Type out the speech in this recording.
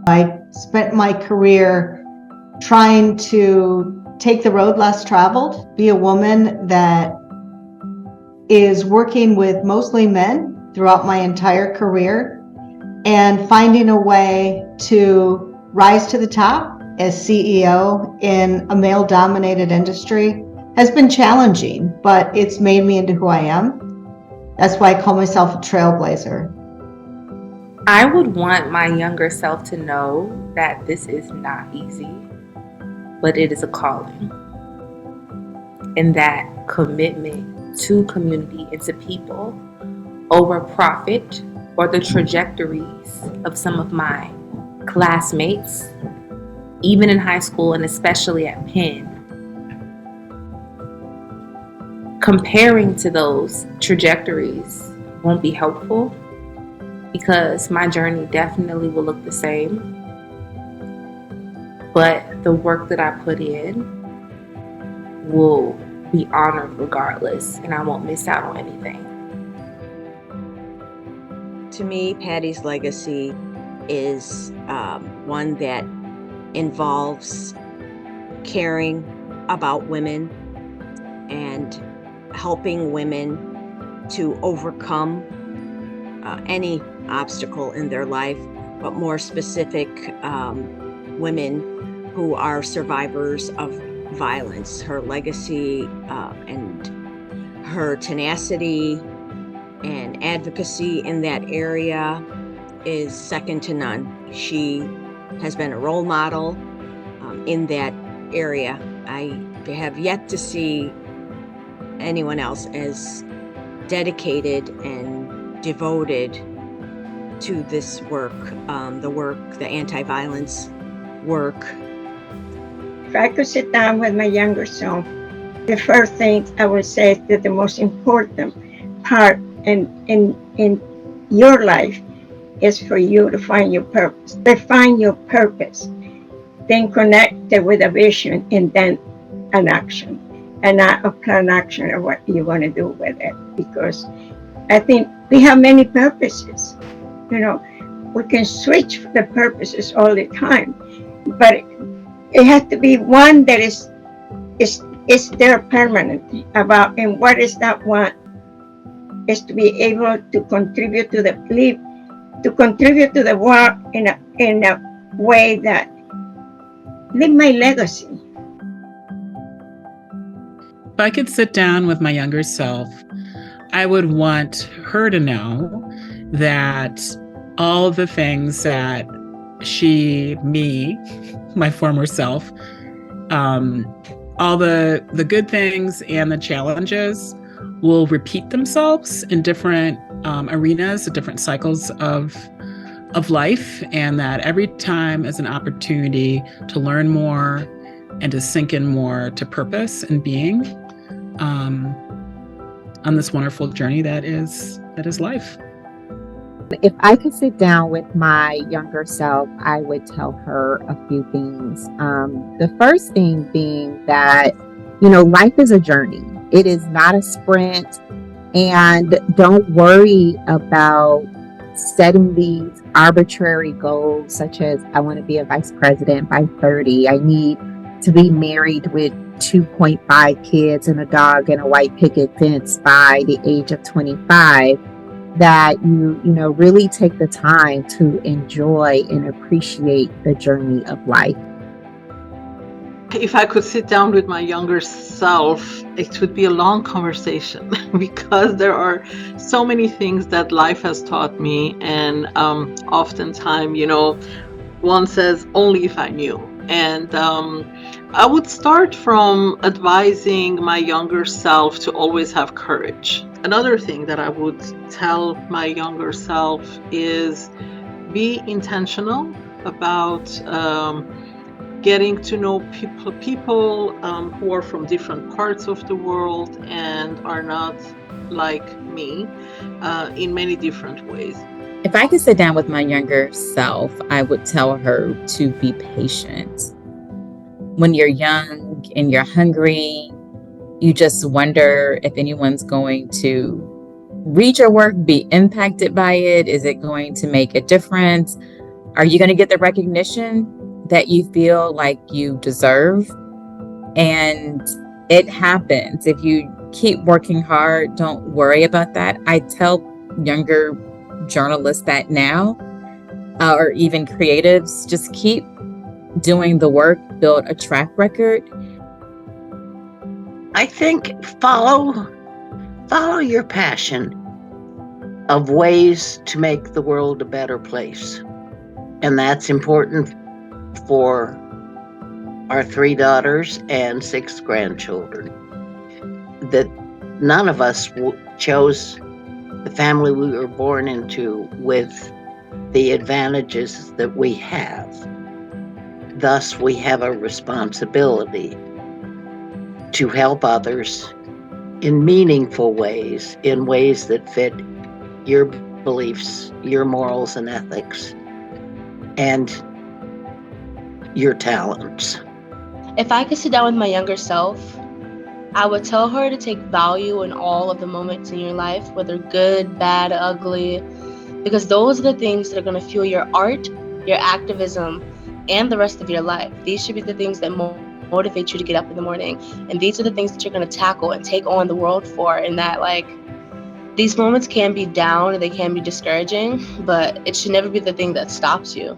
I spent my career trying to take the road less traveled, be a woman that is working with mostly men throughout my entire career, and finding a way to rise to the top as CEO in a male-dominated industry has been challenging, but it's made me into who I am. That's why I call myself a trailblazer. I would want my younger self to know that this is not easy, but it is a calling. And that commitment to community and to people over profit or the trajectories of some of my classmates, even in high school and especially at Penn, comparing to those trajectories won't be helpful, because my journey definitely will look the same. But the work that I put in will be honored regardless, and I won't miss out on anything. To me, Patty's legacy is one that involves caring about women and helping women to overcome any obstacle in their life, but more specific, women who are survivors of violence. Her legacy and her tenacity and advocacy in that area is second to none. She has been a role model in that area. I have yet to see anyone else as dedicated and devoted to this work, the anti-violence work. If I could sit down with my younger self, the first thing I would say is that the most important part in your life is for you to find your purpose. Define your purpose, then connect it with a vision, and then an action, and not a plan action of what you want to do with it. Because I think we have many purposes. We can switch the purposes all the time, but it has to be one that is there permanently about. And what is that one? Is to be able to contribute to the world in a way that leave my legacy. If I could sit down with my younger self, I would want her to know that all the things that my former self, all the good things and the challenges will repeat themselves in different arenas, different cycles of life, and that every time is an opportunity to learn more and to sink in more to purpose and being on this wonderful journey that is life. If I could sit down with my younger self, I would tell her a few things. The first thing being that, life is a journey. It is not a sprint. And don't worry about setting these arbitrary goals, such as I want to be a vice president by 30. I need to be married with 2.5 kids and a dog and a white picket fence by the age of 25. That you really take the time to enjoy and appreciate the journey of life. If I could sit down with my younger self, it would be a long conversation because there are so many things that life has taught me, and oftentimes, one says, only if I knew. And I would start from advising my younger self to always have courage. Another thing that I would tell my younger self is be intentional about getting to know people who are from different parts of the world and are not like me in many different ways. If I could sit down with my younger self, I would tell her to be patient. When you're young and you're hungry, you just wonder if anyone's going to read your work, be impacted by it. Is it going to make a difference? Are you going to get the recognition that you feel like you deserve? And it happens. If you keep working hard, don't worry about that. I tell younger journalists that now, or even creatives, just keep doing the work, build a track record. I think follow your passion of ways to make the world a better place. And that's important for our 3 daughters and 6 grandchildren. That none of us chose the family we were born into with the advantages that we have. Thus, we have a responsibility to help others in meaningful ways, in ways that fit your beliefs, your morals and ethics, and your talents. If I could sit down with my younger self, I would tell her to take value in all of the moments in your life, whether good, bad, ugly, because those are the things that are going to fuel your art, your activism, and the rest of your life. These should be the things that motivate you to get up in the morning. And these are the things that you're going to tackle and take on the world for. And that, like, these moments can be down and they can be discouraging, but it should never be the thing that stops you.